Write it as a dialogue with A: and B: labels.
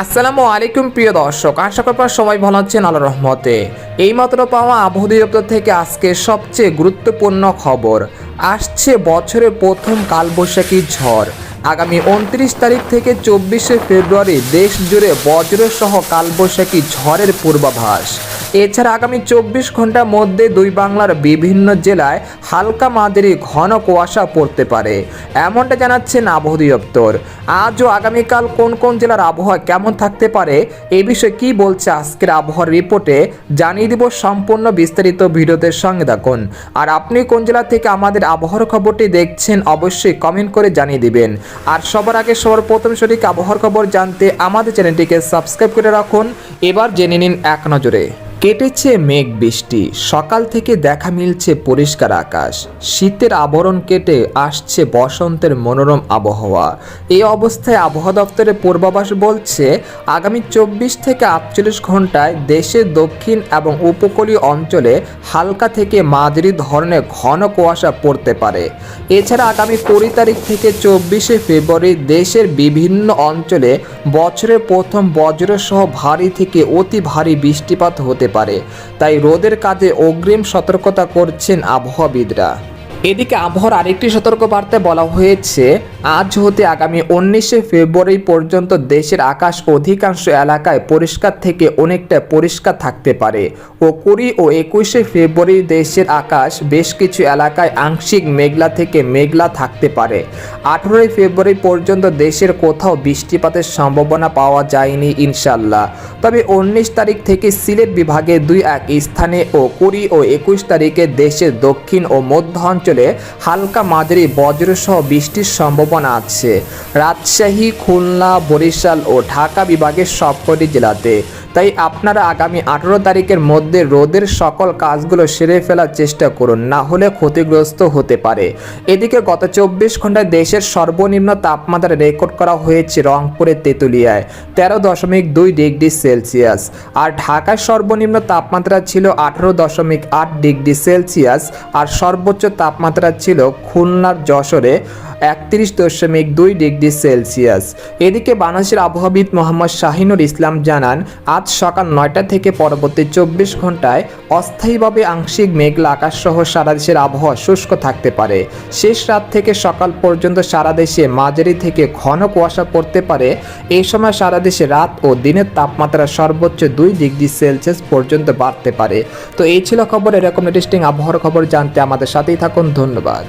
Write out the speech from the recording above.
A: আসসালামু আলাইকুম প্রিয় দর্শক, আশা করি আপনারা সবাই ভালো আছেন আল্লাহর রহমতে। এইমাত্র পাওয়া আবহাওয়া দপ্তর থেকে আজকে সবচেয়ে গুরুত্বপূর্ণ খবর আসছে। বছরের প্রথম কালবৈশাখী ঝড় আগামী 29 তারিখ থেকে 24শে ফেব্রুয়ারি দেশ জুড়ে বজ্রসহ কালবৈশাখী ঝড়ের পূর্বাভাস। এছাড়া আগামী 24 ঘন্টার মধ্যে দুই বাংলার বিভিন্ন জেলায় হালকা মাঝারি ঘন কুয়াশা পড়তে পারে, এমনটা জানাচ্ছেন আবহাওয়া দপ্তর। আজ ও আগামীকাল কোন কোন জেলার আবহাওয়া কেমন থাকতে পারে এই বিষয়ে কি বলছে আজকের আবহাওয়ার রিপোর্টে জানিয়ে দিব। সম্পূর্ণ বিস্তারিত ভিডিওতে সঙ্গে থাকুন। আর আপনি কোন জেলা থেকে আমাদের আবহাওয়ার খবরটি দেখছেন অবশ্যই কমেন্ট করে জানিয়ে দিবেন। আর সবার আগে সবার প্রথম সঠিক আবহাওয়ার খবর জানতে আমাদের চ্যানেলটিকে সাবস্ক্রাইব করে রাখুন। এবার জেনে নিন এক নজরে। কেটেছে মেঘ বৃষ্টি, সকাল থেকে দেখা মিলছে পরিষ্কার আকাশ। শীতের আবরণ কেটে আসছে বসন্তের মনোরম আবহাওয়া। এই অবস্থায় আবহাওয়া দপ্তরের পূর্বাভাস বলছে আগামী 24 থেকে 48 ঘন্টায় দেশের দক্ষিণ এবং উপকূলীয় অঞ্চলে হালকা থেকে মাঝারি ধরনের ঘন কুয়াশা পড়তে পারে। এছাড়া আগামী 20 তারিখ থেকে 24শে ফেব্রুয়ারি দেশের বিভিন্ন অঞ্চলে বছরের প্রথম বজ্রসহ ভারী থেকে অতি ভারী বৃষ্টিপাত হতে পারে। তাই রোদের কাজে অগ্রিম সতর্কতা করছেন আবহাওয়াবিদরা। এদিকে আবহাওয়ার আরেকটি সতর্কবার্তায় বলা হয়েছে আজ হতে আগামী 19শে ফেব্রুয়ারি পর্যন্ত দেশের আকাশ অধিকাংশ এলাকায় পরিষ্কার থেকে অনেকটা পরিষ্কার থাকতে পারে ও 20 ও 21শে ফেব্রুয়ারি দেশের আকাশ বেশ কিছু এলাকায় আংশিক মেঘলা থেকে মেঘলা থাকতে পারে। 18 ফেব্রুয়ারি পর্যন্ত দেশের কোথাও বৃষ্টিপাতের সম্ভাবনা পাওয়া যায়নি ইনশাল্লাহ। তবে 19 তারিখ থেকে সিলেট বিভাগে 2-1 স্থানে ও 20 ও 21 তারিখে দেশের দক্ষিণ ও মধ্য অঞ্চলে হালকা মাঝারি বজ্রসহ বৃষ্টির সম্ভাবনা আছে রাজশাহী, খুলনা, বরিশাল ও ঢাকা বিভাগের সবকটি জেলাতে। তাই আপনারা আগামী 18 তারিখের মধ্যে রোদের সকল কাজগুলো সেরে ফেলার চেষ্টা করুন, না হলে ক্ষতিগ্রস্ত হতে পারে। এদিকে গত 24 ঘন্টায় দেশের সর্বনিম্ন তাপমাত্রা রেকর্ড করা হয়েছে রংপুরের তেঁতুলিয়ায় 13.2 ডিগ্রি সেলসিয়াস। আর ঢাকায় সর্বনিম্ন তাপমাত্রা ছিল 18.8 ডিগ্রি সেলসিয়াস। আর সর্বোচ্চ তাপমাত্রা ছিল খুলনার যশোরে 31.2 ডিগ্রি সেলসিয়াস। এদিকে বাংলাদেশের আবহাওয়াবিদ মোহাম্মদ শাহিনুর ইসলাম জানান আজ সকাল 9টা থেকে পরবর্তী 24 ঘন্টায় অস্থায়ীভাবে আংশিক মেঘলা আকাশ সহ সারা দেশের আবহাওয়া শুষ্ক থাকতে পারে। শেষ রাত থেকে সকাল পর্যন্ত সারা দেশে মাঝারি থেকে ঘন কুয়াশা পড়তে পারে। এই সময় সারা দেশে রাত ও দিনের তাপমাত্রা সর্বোচ্চ 2 ডিগ্রি সেলসিয়াস পর্যন্ত বাড়তে পারে। তো এই ছিল খবর। এরকম ইন্টারেস্টিং আবহাওয়ার খবর জানতে আমাদের সাথেই থাকুন। ধন্যবাদ।